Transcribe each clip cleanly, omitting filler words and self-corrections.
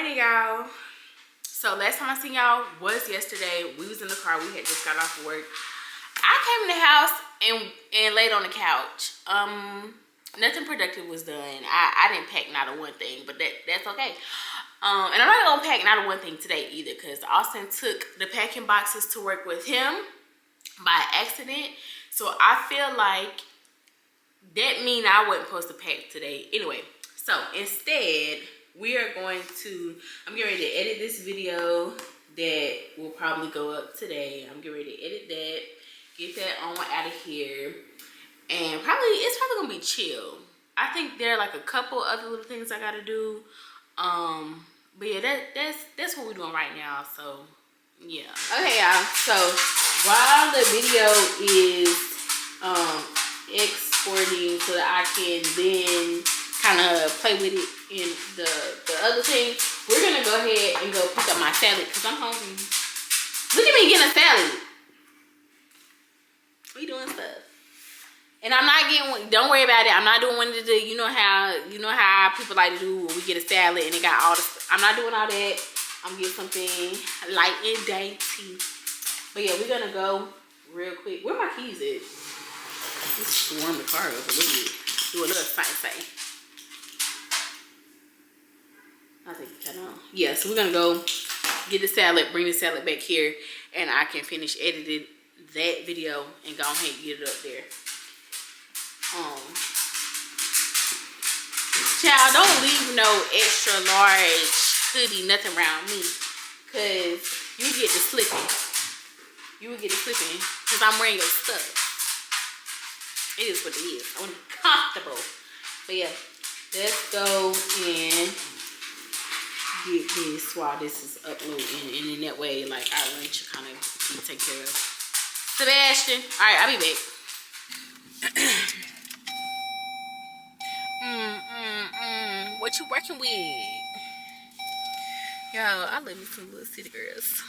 morning, y'all. So last time I seen y'all was yesterday. We was in the car. We had just got off work. I came in the house and laid on the couch. Nothing productive was done. I didn't pack not a one thing, but that's okay. And I'm not gonna pack not a one thing today either, because Austin took the packing boxes to work with him by accident. So I feel like that mean I wasn't supposed to pack today. Anyway, so instead we are going to, I'm getting ready to edit this video that will probably go up today. I'm getting ready to edit that, get that on out of here, and it's probably gonna be chill. I think there are like a couple other little things I gotta do. But yeah, that's what we're doing right now. So yeah. Okay, y'all. So while the video is exporting so that I can then kind of play with it in the other thing, we're gonna go ahead and go pick up my salad because I'm hungry. Look at me getting a salad. We doing stuff. And I'm not getting one, don't worry about it. I'm not doing one of the, you know how people like to do when we get a salad and it got all the, I'm not doing all that. I'm getting something light and dainty. But yeah, we're gonna go real quick. Where my keys at? Let's warm the car up a little bit. Do a little thing. I think you kind of, yeah, so we're gonna go get the salad, bring the salad back here, and I can finish editing that video and go ahead and get it up there. Child, don't leave no extra large hoodie, nothing around me, cause you get the slipping. You will get the slipping, cause I'm wearing your stuff. It is what it is. I want to be comfortable. But yeah, let's go and get this while this is uploading, and in that way, like our lunch kind of be taken care of. Sebastian, all right, I'll be back. What you working with? Yo, I love me some little city girls.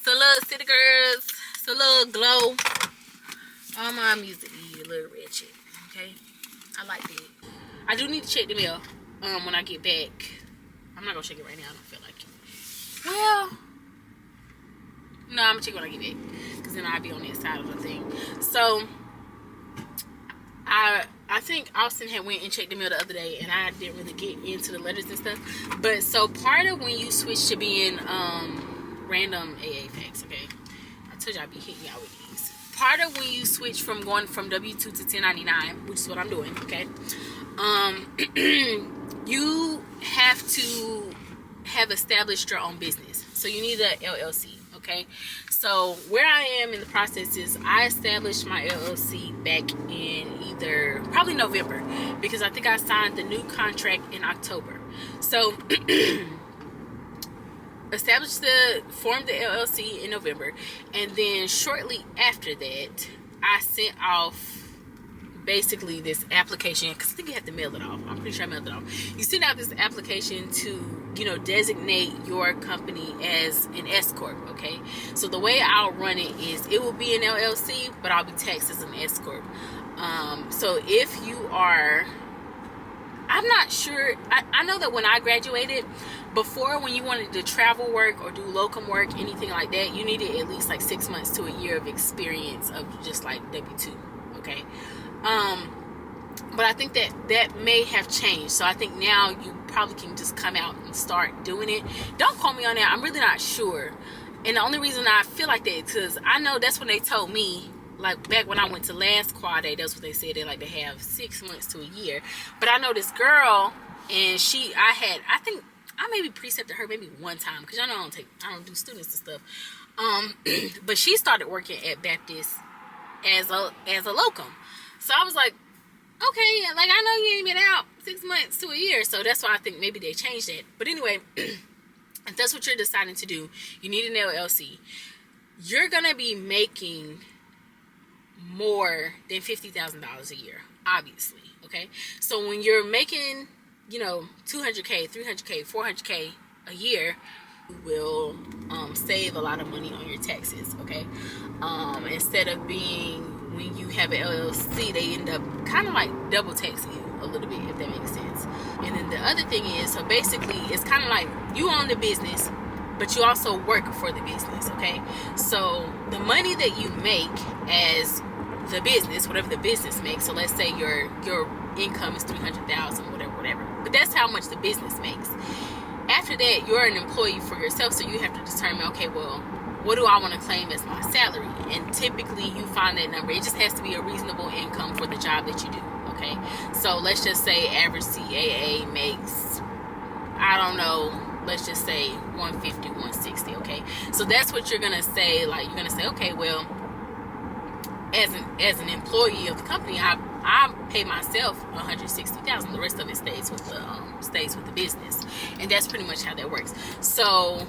Some little city girls, some little glow. All my music need a little ratchet, okay? I like that. I do need to check the mail when I get back. I'm not gonna check it right now. I don't feel like it. Well, no, I'm gonna check it when I get back, because then I'll be on that side of the thing. So I think Austin had went and checked the mail the other day, and I didn't really get into the letters and stuff. But so part of when you switch to being random AA facts, okay? I told you I'd be hitting y'all with these. Part of when you switch from going from W-2 to 1099, which is what I'm doing, okay? You have to have established your own business. So you need a LLC, okay? So where I am in the process is I established my LLC back in probably November, because I think I signed the new contract in October. So formed the LLC in November, and then shortly after that I sent off basically this application, because I think you have to mail it off. I'm pretty sure I mailed it off. You send out this application to, designate your company as an S corp, okay? So the way I'll run it is it will be an LLC, but I'll be taxed as an S corp. So if you are, I'm not sure, I know that when I graduated, before, when you wanted to travel work or do locum work, anything like that, you needed at least like 6 months to a year of experience of just like W-2, okay? But I think that may have changed. So I think now you probably can just come out and start doing it. Don't quote me on that. I'm really not sure. And the only reason I feel like that is because I know that's when they told me, like back when I went to last quad day, that's what they said. They like to have 6 months to a year. But I know this girl, and I think I maybe precepted her maybe one time, because y'all know I don't do students and stuff. But she started working at Baptist as a locum. So I was like, okay, like I know you ain't been out 6 months to a year, so that's why I think maybe they changed that. But anyway, if that's what you're deciding to do, you need an LLC. You're gonna be making more than $50,000 a year, obviously, okay? So when you're making, $200K, $300K, $400K a year, you will save a lot of money on your taxes, okay? Instead of being when you have an LLC, they end up kind of like double taxing you a little bit, if that makes sense. And then the other thing is, so basically it's kind of like you own the business, but you also work for the business, okay? So the money that you make as the business, whatever the business makes, so let's say your income is $300,000, whatever, but that's how much the business makes. After that, you're an employee for yourself, so you have to determine, okay, well, what do I want to claim as my salary? And typically you find that number. It just has to be a reasonable income for the job that you do, okay? So let's just say average CAA makes, I don't know, let's just say 150, 160, okay? So that's what you're going to say. Like, you're going to say, okay, well, as an employee of the company, I pay myself $160,000. The rest of it stays with the business. And that's pretty much how that works. So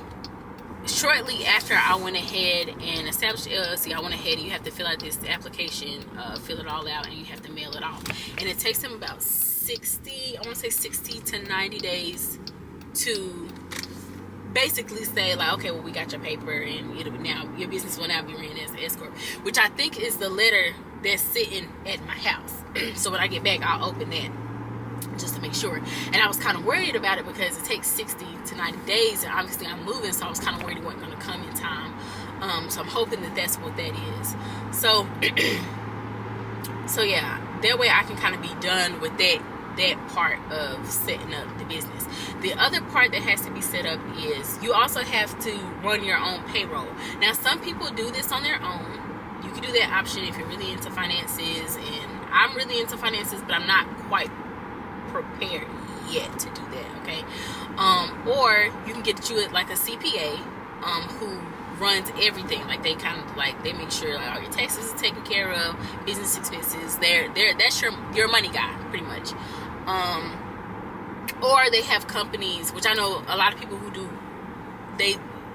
shortly after I went ahead and established the LLC, I went ahead and you have to fill out this application, fill it all out, and you have to mail it off. And it takes them about 60 to 90 days to basically say, like, okay, well, we got your paper, and your business will now be ran as an S corp, which I think is the letter that's sitting at my house. So when I get back, I'll open that just to make sure. And I was kind of worried about it because it takes 60 to 90 days, and obviously I'm moving, so I was kind of worried it wasn't going to come in time. So I'm hoping that that's what that is. So so yeah, that way I can kind of be done with that part of setting up the business. The other part that has to be set up is you also have to run your own payroll. Now, some people do this on their own. You can do that option if you're really into finances, and I'm really into finances, but I'm not quite prepared yet to do that, okay? Or you can get you like a CPA who runs everything. Like, they kind of like, they make sure like all your taxes are taken care of, business expenses, that's your money guy, pretty much. Or they have companies, which I know a lot of people who do,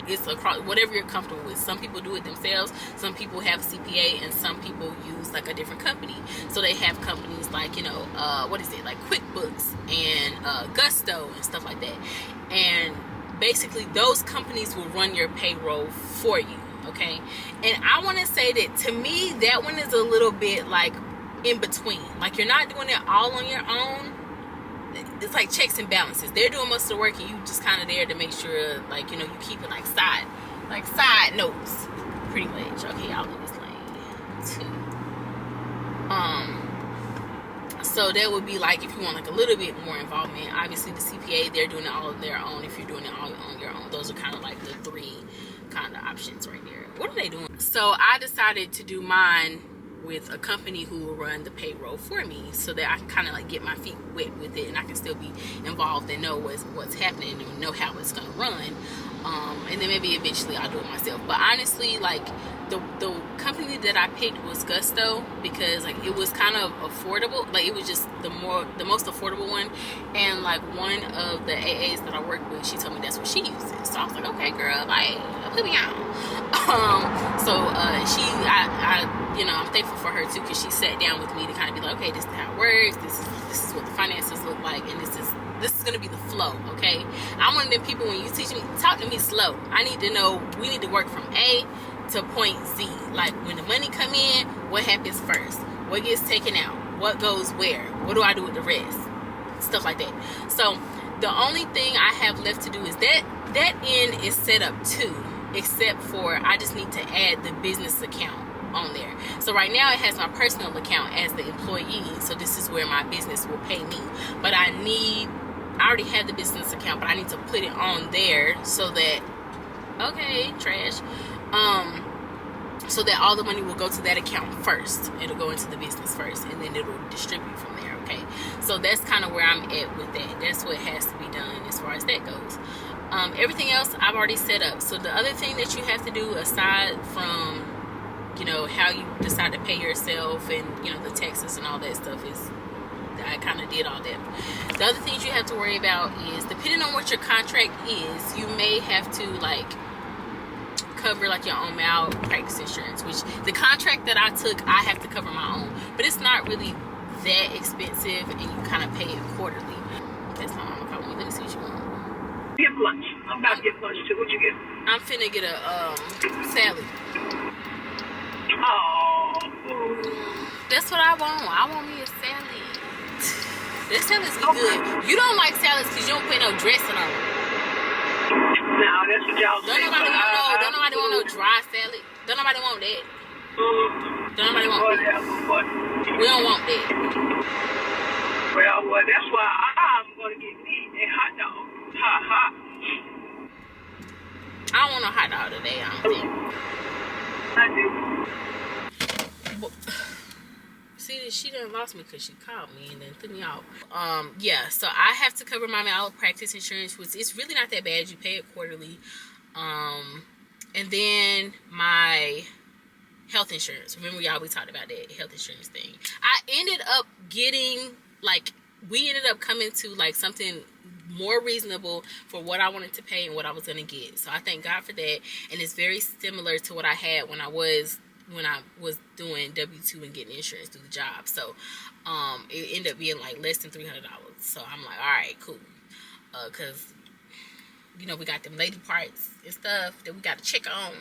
it's across whatever you're comfortable with. Some people do it themselves, some people have a CPA, and some people use like a different company. So they have companies like, like QuickBooks and Gusto and stuff like that. And basically those companies will run your payroll for you, okay? And I want to say that, to me, that one is a little bit like in between. Like, you're not doing it all on your own. It's like checks and balances. They're doing most of the work, and you just kind of there to make sure, like, you keep it like side notes, pretty much. Okay, I'll leave this lane too. So that would be like if you want like a little bit more involvement. Obviously, the CPA, they're doing it all on their own. If you're doing it all on your own, those are kind of like the three kind of options right there. What are they doing? So I decided to do mine with a company who will run the payroll for me, so that I can kind of like get my feet wet with it, and I can still be involved and know what's happening and know how it's gonna run. And then maybe eventually I'll do it myself. But honestly, like, the company that I picked was Gusto, because like it was kind of affordable. Like, it was just the most affordable one. And like one of the AAs that I work with, she told me that's what she uses. So I was like, okay, girl, like, put me on. I'm thankful for her too, because she sat down with me to kind of be like, okay, this is how it works. This is what the finances look like, and this is gonna be the flow, okay? I'm one of them people, when you teach me, talk to me slow. I need to know, we need to work from A to point Z. Like, when the money come in, what happens first? What gets taken out? What goes where? What do I do with the rest? Stuff like that. So the only thing I have left to do is that end is set up too, except for I just need to add the business account on there. So right now it has my personal account as the employee, so this is where my business will pay me. But I already have the business account, but I need to put it on there so that, okay, trash, so that all the money will go to that account first. It'll go into the business first, and then it'll distribute from there, okay? So that's kind of where I'm at with that. That's what has to be done as far as that goes. Everything else I've already set up. So the other thing that you have to do, aside from how you decide to pay yourself and the taxes and all that stuff, is I kind of did all that. The other things you have to worry about is, depending on what your contract is, you may have to like cover like your own malpractice insurance, which the contract that I took, I have to cover my own, but it's not really that expensive, and you kind of pay it quarterly. That's not what I'm calling me. Let me see what you want. Get lunch. I'm about to get lunch too. What you get? I'm finna get a salad. Oh. That's what I want. I want me a salad. That salads be good. You don't like salads because you don't put no dressing on them. No, that's what y'all Don't say. nobody want no dry salad. Don't nobody want that. Don't nobody want that. We don't want that. Well, that's why I'm going to get me a hot dog. Ha ha. I don't want no hot dog today, I don't think. I do. But, see, she done lost me because she called me and then threw me off. Yeah, so I have to cover my malpractice insurance, which is really not that bad. You pay it quarterly. And then my health insurance. Remember, y'all, we talked about that health insurance thing. I ended up getting, we ended up coming to, something more reasonable for what I wanted to pay and what I was going to get. So I thank God for that. And it's very similar to what I had when I was doing W-2 and getting insurance through the job. So it ended up being less than $300. So I'm like, all right, cool. Because, we got them lady parts and stuff that we got to check on.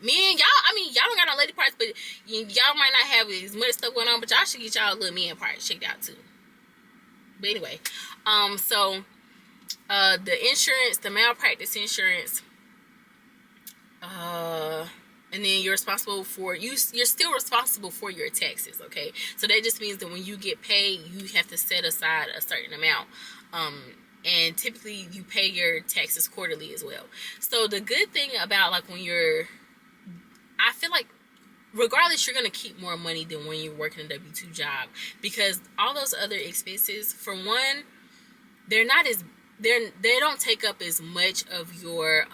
Me and y'all, y'all don't got no lady parts, but y'all might not have as much stuff going on, but y'all should get y'all little men parts checked out too. But anyway, so the insurance, the malpractice insurance, and then you're responsible for you're still responsible for your taxes. Okay, so that just means that when you get paid, you have to set aside a certain amount, and typically you pay your taxes quarterly as well. So the good thing about I feel like regardless, you're going to keep more money than when you're working a W-2 job, because all those other expenses, for one, they don't take up as much of your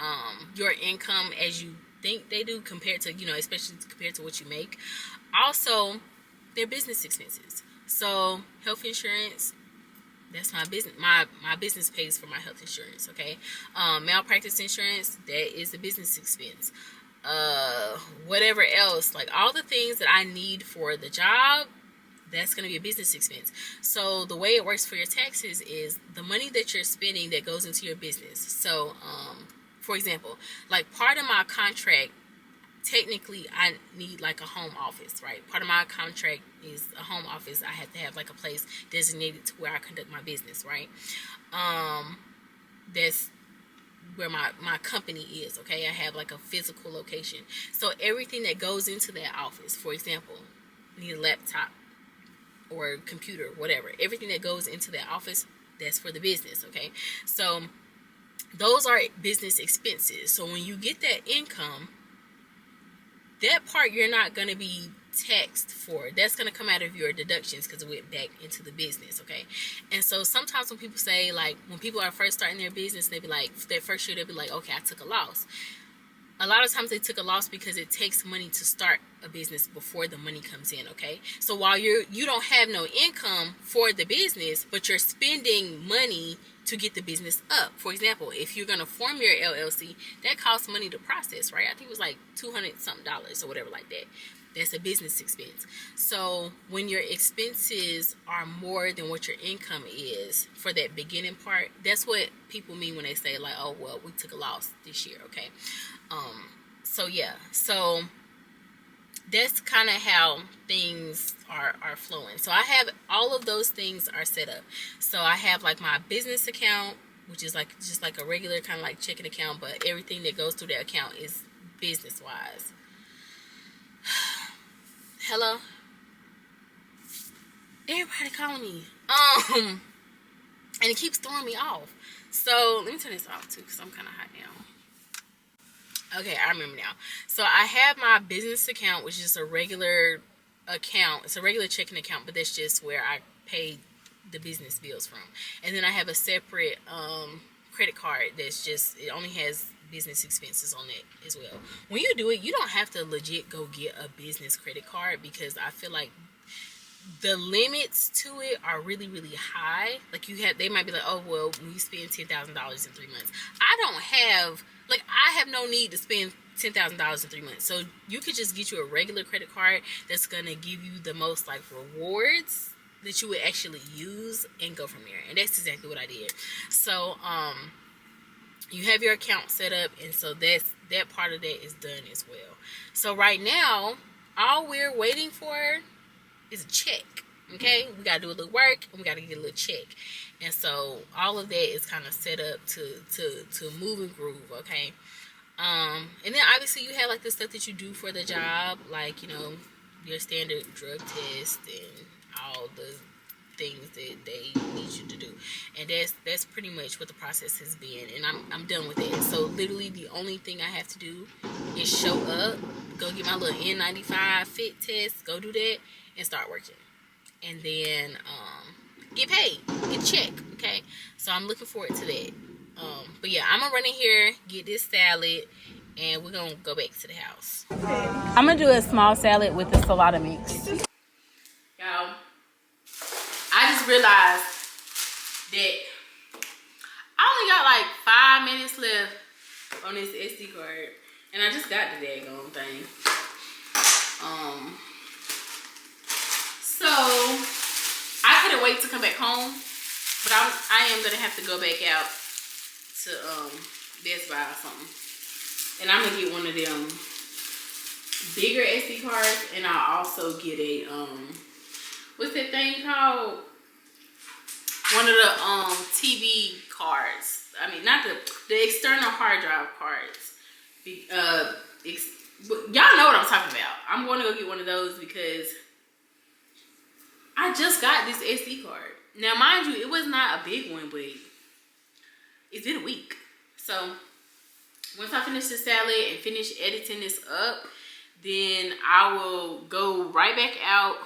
income as you think they do compared to, especially compared to what you make. Also, they're business expenses. So health insurance, that's my business. My business pays for my health insurance. Okay. Malpractice insurance, that is a business expense. Whatever else, all the things that I need for the job, that's going to be a business expense. So the way it works for your taxes is the money that you're spending that goes into your business. So, for example, part of my contract, technically I need a home office, right? Part of my contract is a home office. I have to have a place designated to where I conduct my business, right? That's where my company is. Okay, I have a physical location. So everything that goes into that office, for example, need a laptop or computer, whatever, everything that goes into that office, that's for the business. Okay, so those are business expenses. So when you get that income, that part you're not going to be taxed for. That's going to come out of your deductions because it went back into the business. Okay, and so sometimes when people say, when people are first starting their business, they be that first year they'll be okay, I took a loss. A lot of times they took a loss because it takes money to start a business before the money comes in. Okay, so while you don't have no income for the business, but you're spending money to get the business up. For example, if you're going to form your LLC, that costs money to process, right? I think it was $200 something or whatever like that. That's a business expense. So when your expenses are more than what your income is for that beginning part, that's what people mean when they say oh, well, we took a loss this year. Okay. So yeah, so that's kind of how things are flowing. So I have all of those things are set up. So I have my business account, which is just a regular kind of checking account, but everything that goes through that account is business wise. Hello? Everybody calling me. And it keeps throwing me off. So let me turn this off too, because I'm kind of hot now. Okay, I remember now. So I have my business account, which is a regular account. It's a regular checking account, but that's just where I pay the business bills from. And then I have a separate credit card that's just, it only has business expenses on it as well. When you do it, you don't have to legit go get a business credit card, because I feel like the limits to it are really, really high. They might be oh, well, when you spend $10,000 in 3 months. I have no need to spend $10,000 in 3 months. So you could just get you a regular credit card that's going to give you the most rewards that you would actually use and go from there. And that's exactly what I did. So, you have your account set up, and so that part of that is done as well. So right now, all we're waiting for it's a check. Okay, we gotta do a little work and we gotta get a little check, and so all of that is kind of set up to move and groove. Okay, and then obviously you have like the stuff that you do for the job, like your standard drug test and all the things that they need you to do, and that's pretty much what the process has been, and I'm done with it. So literally the only thing I have to do is show up, go get my little N95 fit test, go do that, and start working. And then get paid, get a check. Okay, so I'm looking forward to that. But yeah, I'm gonna run in here, get this salad, and we're gonna go back to the house. I'm gonna do a small salad with the salada mix. Y'all, I just realized that I only got like 5 minutes left on this SD card, and I just got the daggone thing. So I couldn't wait to come back home, but I am gonna have to go back out to Best Buy or something, and I'm gonna get one of them bigger SD cards, and I'll also get a what's that thing called? One of the TV cards. I mean, not the external hard drive cards. Y'all know what I'm talking about. I'm going to go get one of those because I just got this SD card. Now, mind you, it was not a big one, but it's been a week. So, once I finish this salad and finish editing this up, then I will go right back out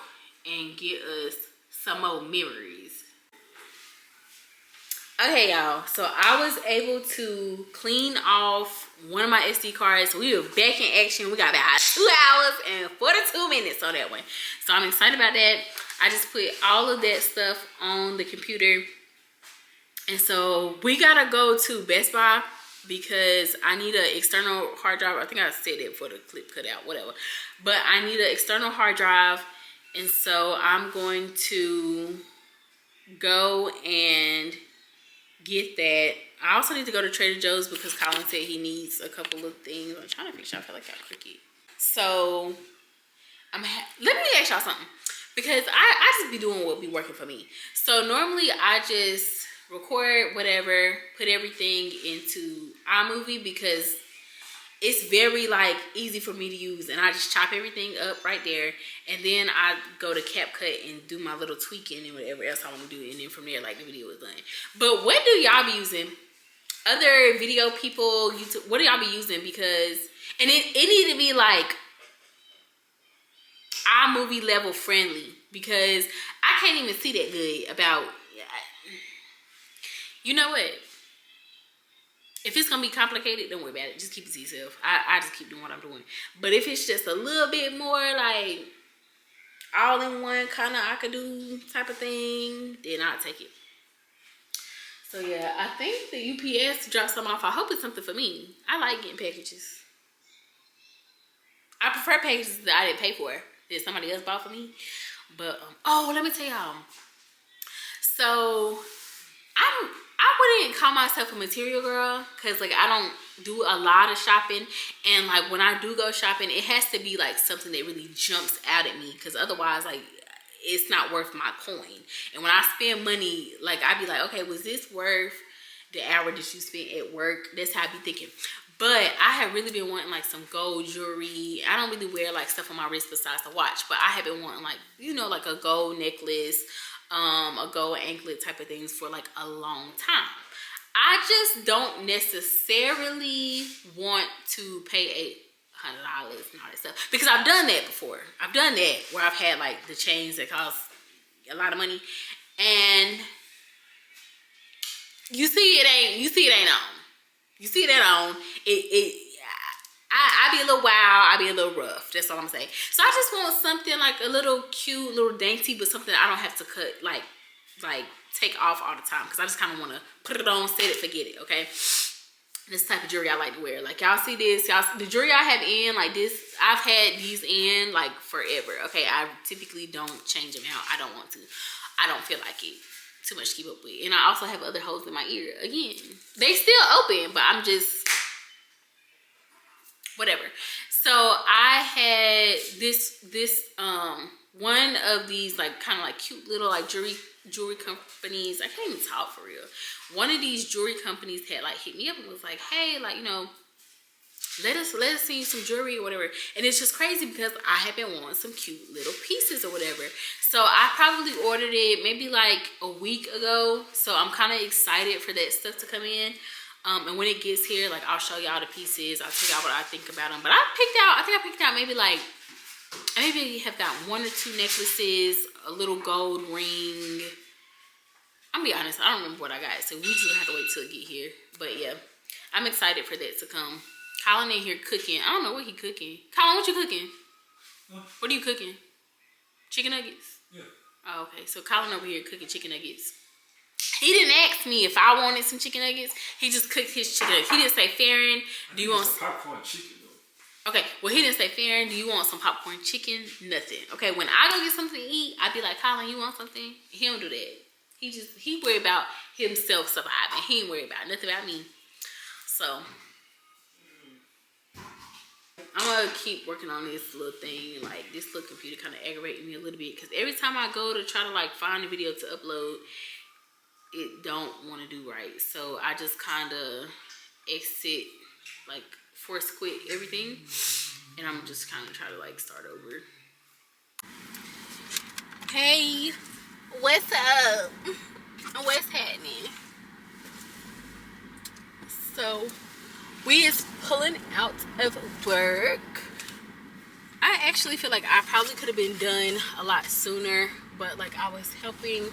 and get us some more memories. Okay, y'all. So, I was able to clean off one of my SD cards. We were back in action. We got about 2 hours and 42 minutes on that one. So, I'm excited about that. I just put all of that stuff on the computer. And so we gotta go to Best Buy because I need an external hard drive. I think I said that before the clip cut out, whatever. But I need an external hard drive. And so I'm going to go and get that. I also need to go to Trader Joe's because Colin said he needs a couple of things. I'm trying to make sure I feel like I'm crooked. So let me ask y'all something. Because I just be doing what be working for me. So normally I just record whatever, put everything into iMovie because it's very like easy for me to use, and I just chop everything up right there, and then I go to CapCut and do my little tweaking and whatever else I want to do, and then from there like the video is done. But what do y'all be using? Other video people, YouTube, what do y'all be using? Because and it need to be like iMovie level friendly, because I can't even see that good about, you know what, if it's gonna be complicated, don't worry about it, just keep it to yourself. I just keep doing what I'm doing. But if it's just a little bit more like all in one kind of I could do type of thing, then I'll take it. So yeah, I think the UPS dropped some off. I hope it's something for me. I like getting packages. I prefer packages that I didn't pay for, that somebody else bought for me. But oh, let me tell y'all. So I wouldn't call myself a material girl, because like I don't do a lot of shopping, and like when I do go shopping, it has to be like something that really jumps out at me, because otherwise like it's not worth my coin. And when I spend money, like I be like, okay, was this worth the hour that you spent at work? That's how I be thinking. But I have really been wanting like some gold jewelry. I don't really wear like stuff on my wrist besides the watch, but I have been wanting like, you know, like a gold necklace, a gold anklet type of things for like a long time. I just don't necessarily want to pay $800 and all that stuff, because I've done that before. I've done that where I've had like the chains that cost a lot of money, and you see it ain't on. You see that on I be a little wild, I be a little rough. That's all I'm saying. So I just want something like a little cute, little dainty, but something I don't have to cut, like take off all the time, because I just kind of want to put it on, set it, forget it. Okay, this type of jewelry I like to wear. Like y'all see this, the jewelry I have in like this, I've had these in like forever. Okay, I typically don't change them out. I don't want to. I don't feel like it. Too much to keep up with. And I also have other holes in my ear. Again, they still open, but I'm just whatever. So I had this one of these like kind of like cute little like jewelry companies. I can't even talk for real. One of these jewelry companies had like hit me up and was like, hey, like, you know, let us see some jewelry or whatever. And it's just crazy because I have been wanting some cute little pieces or whatever. So I probably ordered it maybe like a week ago. So I'm kind of excited for that stuff to come in. And when it gets here, like, I'll show y'all the pieces. I'll tell y'all what I think about them. But I think I picked out maybe like, I maybe have got 1 or 2 necklaces, a little gold ring. I'm gonna be honest, I don't remember what I got. So we just have to wait till it get here. But yeah, I'm excited for that to come. Colin in here cooking. I don't know what he cooking. Colin, what you cooking? Huh? What are you cooking? Chicken nuggets? Yeah. Oh, okay. So Colin over here cooking chicken nuggets. He didn't ask me if I wanted some chicken nuggets. He just cooked his chicken nuggets. He didn't say, Farron, do you want some popcorn chicken though? Okay, well, he didn't say, Farron, do you want some popcorn chicken? Nothing. Okay, when I go get something to eat, I'd be like, Colin, you want something? He don't do that. He worry about himself surviving. He ain't worry about nothing about me. So I'm gonna keep working on this little thing. Like, this little computer kind of aggravating me a little bit because every time I go to try to like find a video to upload, it don't want to do right. So I just kind of exit, like force quit everything, and I'm just kind of try to like start over. Hey, what's up? What's happening? So we is pulling out of work. I actually feel like I probably could have been done a lot sooner, but like I was helping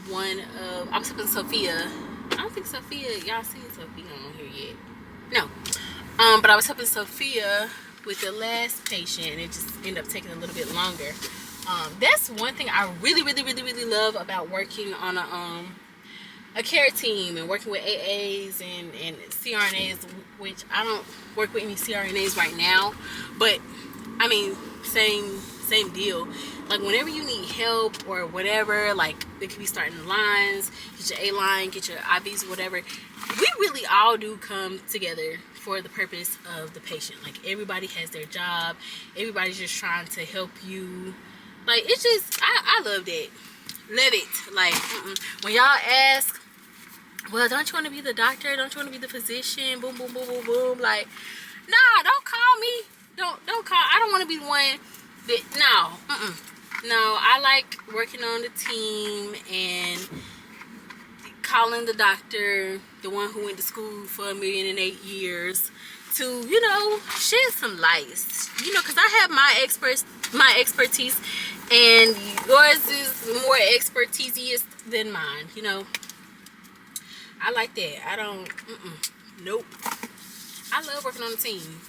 I was helping Sophia. I don't think Sophia, y'all seen Sophia on here yet. No. But I was helping Sophia with the last patient, and it just ended up taking a little bit longer. That's one thing I really love about working on a care team and working with AAs and CRNAs, which I don't work with any CRNAs right now, but I mean, same deal. Like, whenever you need help or whatever, like, it could be starting the lines, get your A line, get your IVs, whatever. We really all do come together for the purpose of the patient. Like, everybody has their job. Everybody's just trying to help you. Like, it's just, I love that. Love it. Like, when y'all ask, well, don't you want to be the doctor? Don't you want to be the physician? Boom, boom, boom, boom, boom. Like, nah, don't call me. Don't call. I don't want to be the one that, no, I like working on the team and calling the doctor, the one who went to school for 1,008 years, to, you know, shed some lights. You know, because I have my expertise, and yours is more expertise than mine, you know. I like that. I don't, nope. I love working on the team.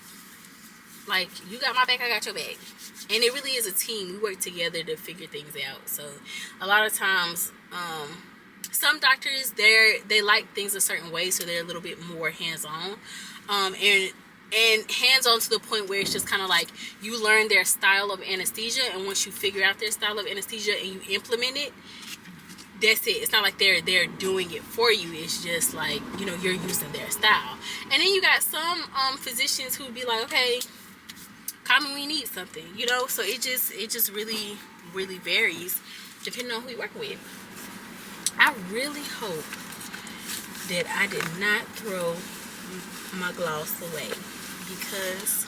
Like, you got my back, I got your back. And it really is a team. We work together to figure things out. So a lot of times, some doctors, they like things a certain way, so they're a little bit more hands-on. And hands-on to the point where it's just kind of like you learn their style of anesthesia, and once you figure out their style of anesthesia and you implement it, that's it. It's not like they're doing it for you. It's just like, you know, you're using their style. And then you got some physicians who be like, okay, call me when you need something, you know. So it just really varies depending on who you're working with. I really hope that I did not throw my gloss away, because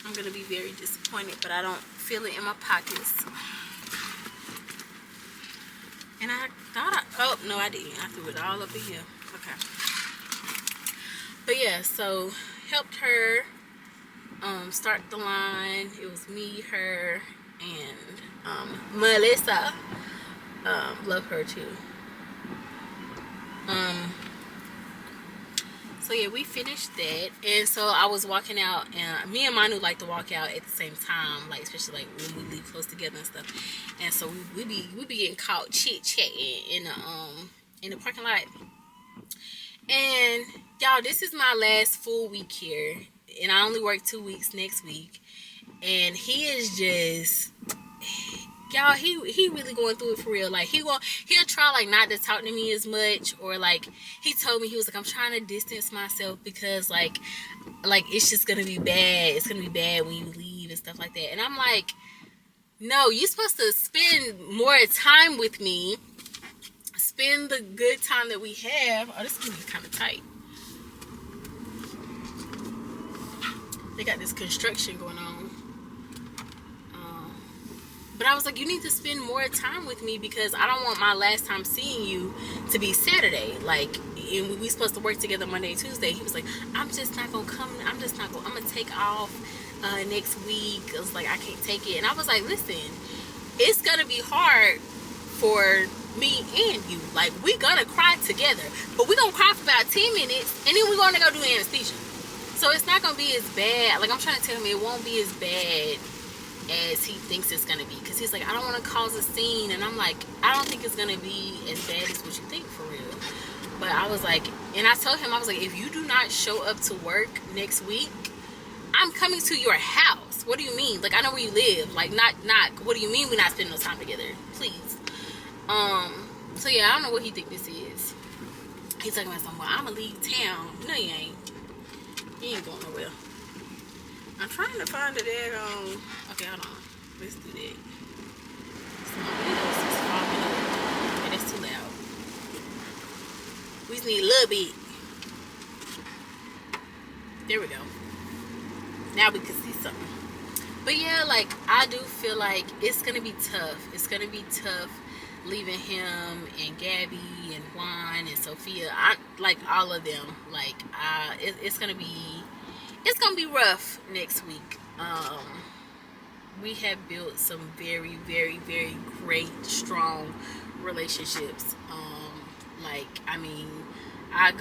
I'm gonna be very disappointed, but I don't feel it in my pockets. And I thought oh no, I didn't. I threw it all up in here. Okay. But yeah, so helped her start the line. It was me, her, and Melissa. Love her too. So yeah, we finished that, and so I was walking out, and me and Manu like to walk out at the same time, like especially like when we leave close together and stuff. And so we be getting caught chit chatting in the parking lot. And y'all, this is my last full week here, and I only work 2 weeks next week, and he is just y'all, he really going through it for real. Like he'll try like not to talk to me as much, or like he told me, he was like, I'm trying to distance myself because like it's just gonna be bad. It's gonna be bad when you leave and stuff like that. And I'm like, no, you're supposed to spend more time with me. Spend the good time that we have. Oh, this is gonna be kind of tight. They got this construction going on. But I was like, you need to spend more time with me because I don't want my last time seeing you to be Saturday. Like, and we supposed to work together Monday, Tuesday. He was like, I'm just not going to come. I'm going to take off next week. I was like, I can't take it. And I was like, listen, it's going to be hard for me and you. Like, we going to cry together. But we going to cry for about 10 minutes. And then we're going to go do anesthesia. So it's not going to be as bad. Like, I'm trying to tell him it won't be as bad as he thinks it's gonna be, because he's like, I don't want to cause a scene, and I'm like, I don't think it's gonna be as bad as what you think, for real. But I was like, and I told him, I was like, if you do not show up to work next week, I'm coming to your house. What do you mean? Like, I know where you live. Like, not what do you mean we're not spending no time together? Please. So yeah, I don't know what he think this is. He's talking about something, well, I'm gonna leave town. No, you ain't. You ain't going nowhere. I'm trying to find the daggone. Okay, hold on. Let's do that. My windows is fogging up. And it's too loud. We just need a little bit. There we go. Now we can see something. But yeah, like, I do feel like it's gonna be tough. It's gonna be tough leaving him and Gabby and Juan and Sophia. I like all of them. Like, it's gonna be rough next week. We have built some very, very, very great, strong relationships. Like, I mean, I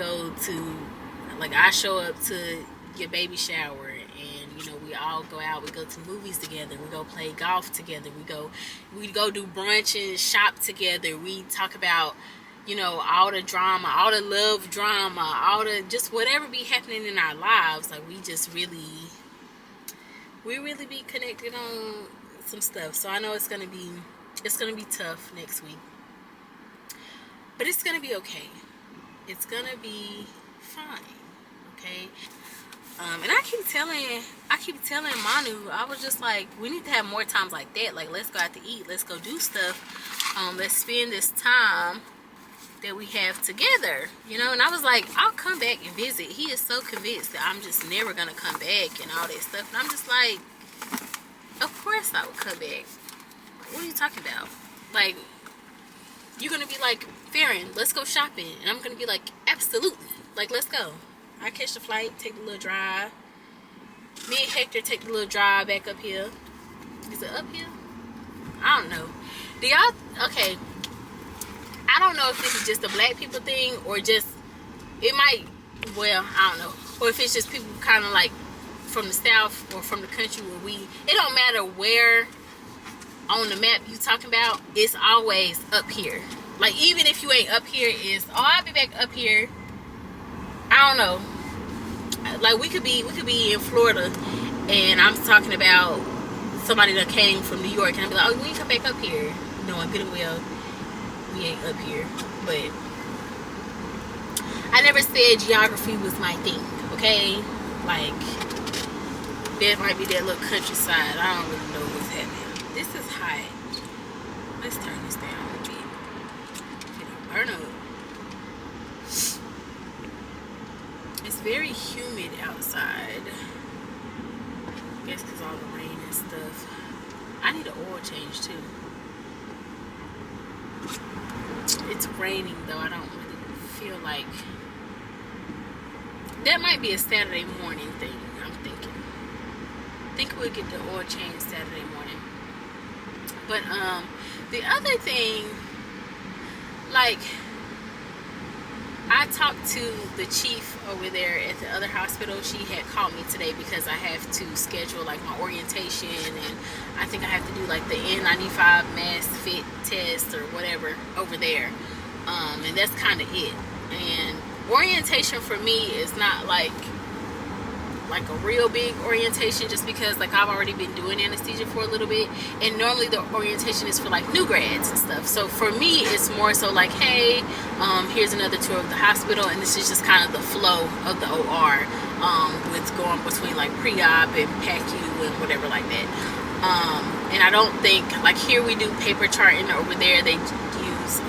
show up to your baby shower, and you know, we all go out. We go to movies together. We go play golf together. We go do brunch and shop together. We talk about, you know, all the drama, all the love drama, all the just whatever be happening in our lives. Like, we really be connected on some stuff. So I know it's gonna be tough next week, but it's gonna be okay. It's gonna be fine, okay. And I keep telling Manu, I was just like, we need to have more times like that. Like, let's go out to eat. Let's go do stuff. Let's spend this time that we have together, you know. And I was like, I'll come back and visit. He is so convinced that I'm just never gonna come back and all that stuff. And I'm just like, of course I would come back. What are you talking about? Like, you're gonna be like, Farron, let's go shopping. And I'm gonna be like, absolutely. Like, let's go. I catch the flight, take the little drive. Me and Hector take the little drive back up here. Is it up here? I don't know. Do y'all, okay, I don't know if this is just a black people thing, or just, it might, well, I don't know. Or if it's just people kind of like from the South or from the country where it don't matter where on the map you talking about, it's always up here. Like, even if you ain't up here, it's, oh, I'll be back up here. I don't know. Like, we could be in Florida, and I'm talking about somebody that came from New York, and I'll be like, oh, we come back up here, knowing good and well we ain't up here. But I never said geography was my thing, okay? Like, that might be that little countryside. I don't really know what's happening. This is hot. Let's turn this down a bit. It'll burn up. It's very humid outside. I guess because all the rain and stuff. I need an oil change too. It's raining though. I don't really feel like. That might be a Saturday morning thing, I'm thinking. I think we'll get the oil change Saturday morning. But the other thing, like, I talked to the chief over there at the other hospital. She had called me today because I have to schedule like my orientation, and I think I have to do like the N95 mask fit test or whatever over there. And that's kind of it. And orientation for me is not like like a real big orientation, just because like I've already been doing anesthesia for a little bit, and normally the orientation is for like new grads and stuff. So for me, it's more so like, hey, here's another tour of the hospital, and this is just kind of the flow of the OR, with going between like pre-op and PACU and whatever like that. And I don't think, like, here we do paper charting, over there they use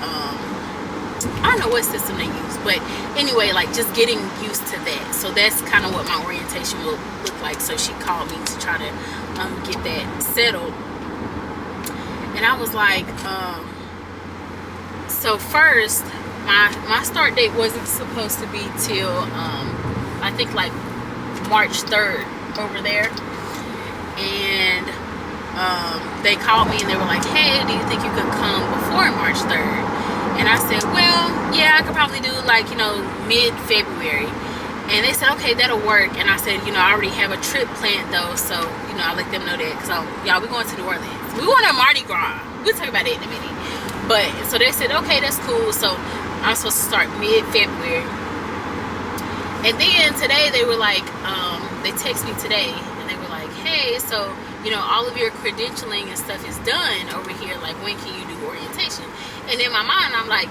I don't know what system they use, but anyway, like just getting used to that. So that's kind of what my orientation will look like. So she called me to try to get that settled, and I was like, so first my start date wasn't supposed to be till I think like March 3rd over there, and they called me and they were like, hey, do you think you could come before March 3rd? And I said, well, yeah, I could probably do like, mid-February. And they said, okay, that'll work. And I said, I already have a trip planned though, so I let them know that. So y'all, we're going to New Orleans, we're going to Mardi Gras, we'll talk about it in a minute. But so they said, okay, that's cool. So I'm supposed to start mid-February. And then today they were like, they texted me today and they were like, hey, so all of your credentialing and stuff is done over here, like when can you do orientation? And in my mind I'm like,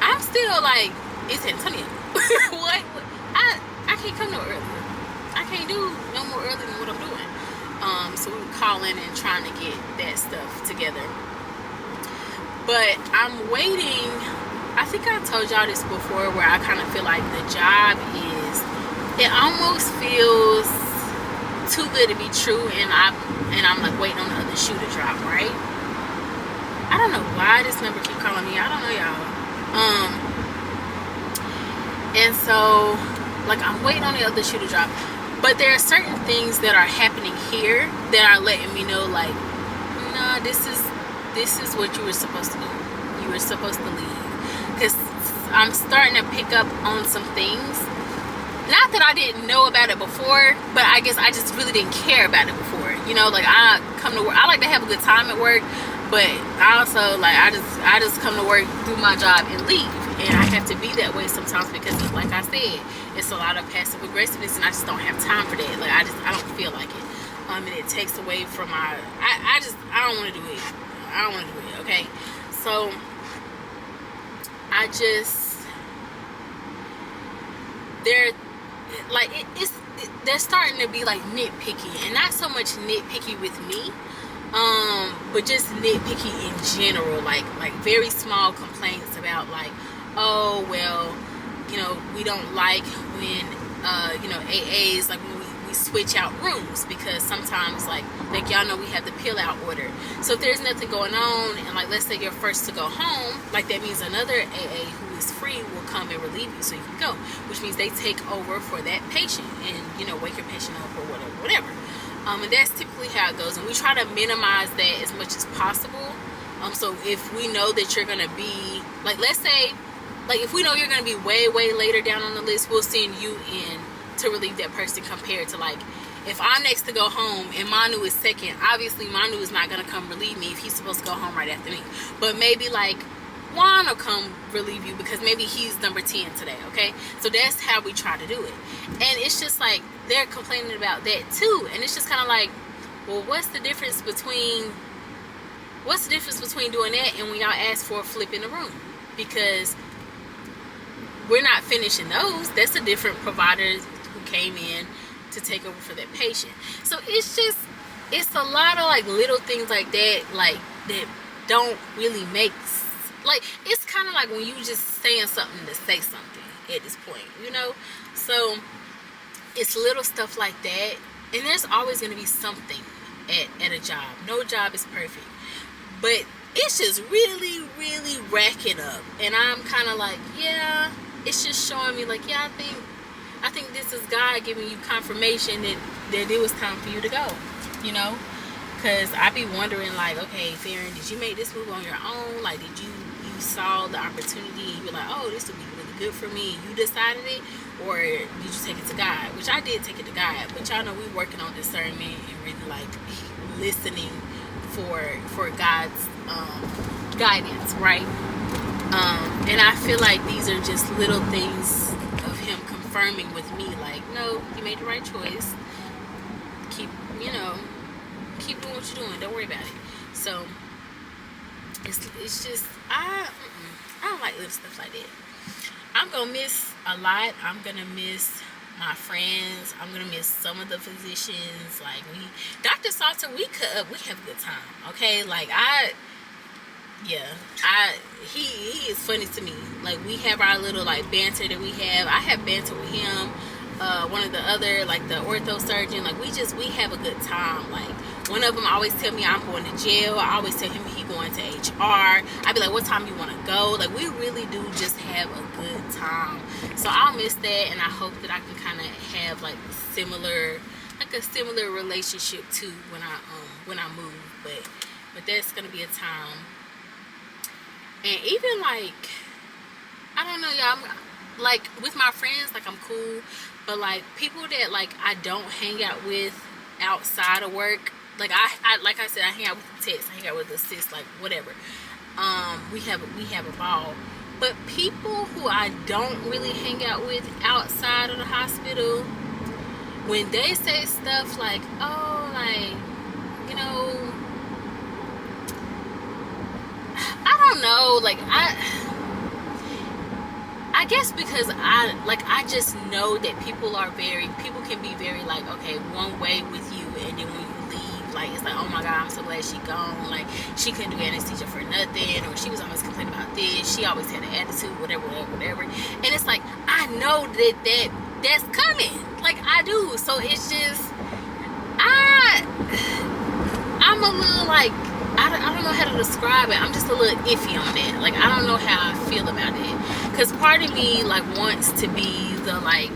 I'm still like, it's Antonio. what I can't come no earlier. I can't do no more early than what I'm doing. So we were calling and trying to get that stuff together, but I'm waiting. I think I told y'all this before, where I kind of feel like the job it almost feels too good to be true, and I'm like waiting on the other shoe to drop, right? I don't know why this number keep calling me. I don't know, y'all. And so like I'm waiting on the other shoe to drop, but there are certain things that are happening here that are letting me know, like, nah, this is what you were supposed to do. You were supposed to leave, because I'm starting to pick up on some things. Not that I didn't know about it before, but I guess I just really didn't care about it before. Like I come to work, I like to have a good time at work, but I also like, I just come to work, do my job, and leave. And I have to be that way sometimes because, like I said, it's a lot of passive aggressiveness, and I just don't have time for that. Like I don't feel like it. And it takes away from my. I don't want to do it. I don't want to do it. Okay, so they're starting to be like nitpicky, and not so much nitpicky with me, but just nitpicky in general, like very small complaints about like, oh well, we don't like when AAs, like when we switch out rooms, because sometimes like y'all know we have the pill out order. So if there's nothing going on, and like let's say you're first to go home, like that means another AA who is free will come and relieve you so you can go, which means they take over for that patient and wake your patient up or whatever. And that's typically how it goes, and we try to minimize that as much as possible. So if we know that you're gonna be like, let's say, like if we know you're gonna be way later down on the list, we'll send you in to relieve that person, compared to like if I'm next to go home and Manu is second. Obviously Manu is not gonna come relieve me if he's supposed to go home right after me, but maybe like Juan will come relieve you because maybe he's number 10 today. Okay, so that's how we try to do it. And it's just like they're complaining about that too, and it's just kind of like, well, what's the difference between doing that and when y'all ask for a flip in the room? Because we're not finishing those. That's a different provider who came in to take over for that patient. So it's a lot of like little things like that, like that don't really make like, it's kind of like when you just saying something to say something at this point, so it's little stuff like that. And there's always going to be something at a job. No job is perfect, but it's just really racking up, and I'm kind of like, yeah, it's just showing me like, yeah, I think this is God giving you confirmation that it was time for you to go, because I be wondering like, okay, Farron, did you make this move on your own? Like, did you saw the opportunity and you're like, oh, this would be really good for me, you decided it, or did you take it to God? Which I did take it to God, but y'all know we working on discernment and really like listening for God's guidance, right? And I feel like these are just little things of him confirming affirming with me, like, no, you made the right choice. Keep, keep doing what you're doing. Don't worry about it. So it's just I don't like little stuff like that. I'm gonna miss a lot. I'm gonna miss my friends. I'm gonna miss some of the physicians. Like Dr. Salter, we have a good time. Okay, like he is funny to me. Like we have our little like banter that we have. I have banter with him. One of the other, like the ortho surgeon, like we have a good time. Like one of them always tell me I'm going to jail. I always tell him he going to HR. I'd be like, what time you want to go? Like we really do just have a good time. So I'll miss that, and I hope that I can kind of have like a similar relationship too when I move. But that's gonna be a time. And even like, I don't know, y'all, I'm, like with my friends, like I'm cool, but like people that like I don't hang out with outside of work, like I like I said, I hang out with the techs, I hang out with the sis, like whatever. We have a ball. But people who I don't really hang out with outside of the hospital, when they say stuff like, oh, like, I don't know, like I guess because I just know that people can be very like, okay, one way with you, and then when you leave, like it's like, oh my God, I'm so glad she gone, like she couldn't do anesthesia for nothing, or she was always complaining about this, she always had an attitude, whatever, and it's like I know that's coming, like I do, so it's just I'm a little like, I don't know how to describe it. I'm just a little iffy on it. Like, I don't know how I feel about it. Because part of me, like, wants to be the, like,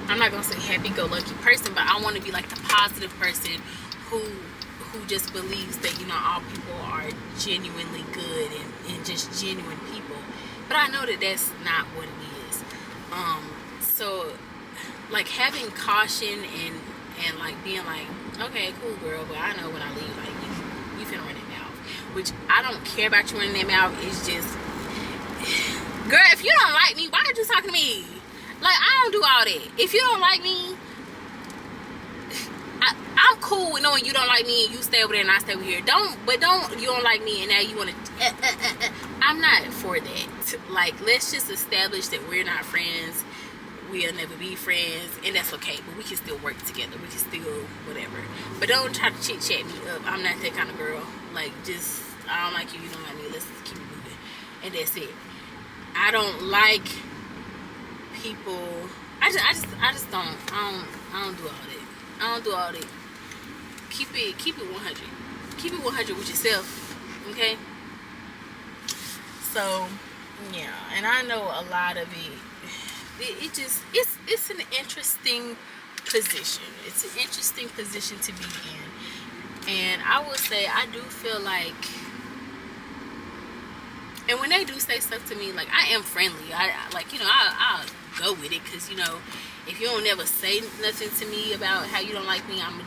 I'm not going to say happy-go-lucky person, but I want to be, like, the positive person who just believes that, all people are genuinely good and just genuine people. But I know that that's not what it is. So, like, having caution and like, being like, okay, cool, girl, but I know when I leave, like, you finna run that mouth. Which, I don't care about you running that mouth. It's just, girl, if you don't like me, why are you talking to me? Like, I don't do all that. If you don't like me, I'm cool with knowing you don't like me and you stay over there and I stay over here. You don't like me and now you want to, I'm not for that. Like, let's just establish that we're not friends. We'll never be friends, and that's okay, but we can still work together. We can still whatever. But don't try to chit-chat me up. I'm not that kind of girl. Like, just, I don't like you, you don't like me, let's keep it moving. And that's it. I don't like people, I just don't do all that. I don't do all that. Keep it 100. Keep it 100 with yourself, okay? So, yeah, and I know a lot of it, it's an interesting position. It's an interesting position to be in. And I will say, I do feel like, and when they do say stuff to me, like, I am friendly. I'll go with it, because, if you don't ever say nothing to me about how you don't like me, I'm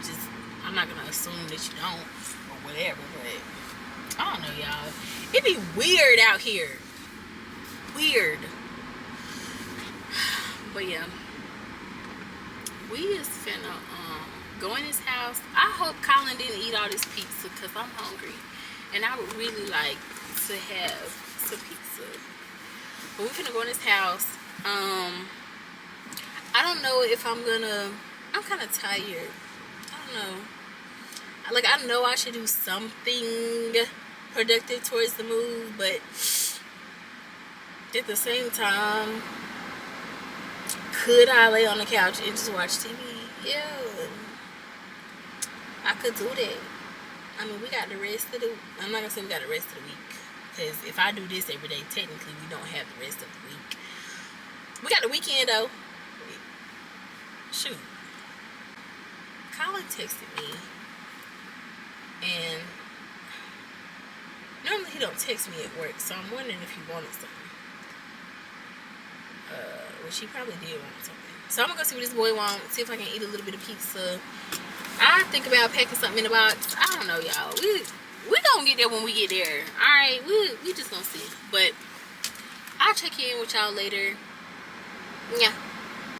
not gonna assume that you don't, or whatever. But I don't know, y'all. It be weird out here. Weird. But yeah, we is finna go in his house. I hope Colin didn't eat all this pizza, because I'm hungry and I would really like to have some pizza. But we finna go in his house. I don't know if I'm kind of tired. I don't know. Like, I know I should do something productive towards the move, but at the same time, could I lay on the couch and just watch TV? Yeah, I could do that. I mean, we got the rest of the, I'm not gonna say we got the rest of the week, because if I do this every day, technically we don't have the rest of the week. We got the weekend though. Shoot, Colin texted me, and normally he don't text me at work, so I'm wondering if he wanted something. Which he probably did want something. So I'm gonna go see what this boy wants, see if I can eat a little bit of pizza. I think about packing something in the box. I don't know, y'all. We gonna get there when we get there. Alright, we just gonna see. But I'll check in with y'all later. Yeah.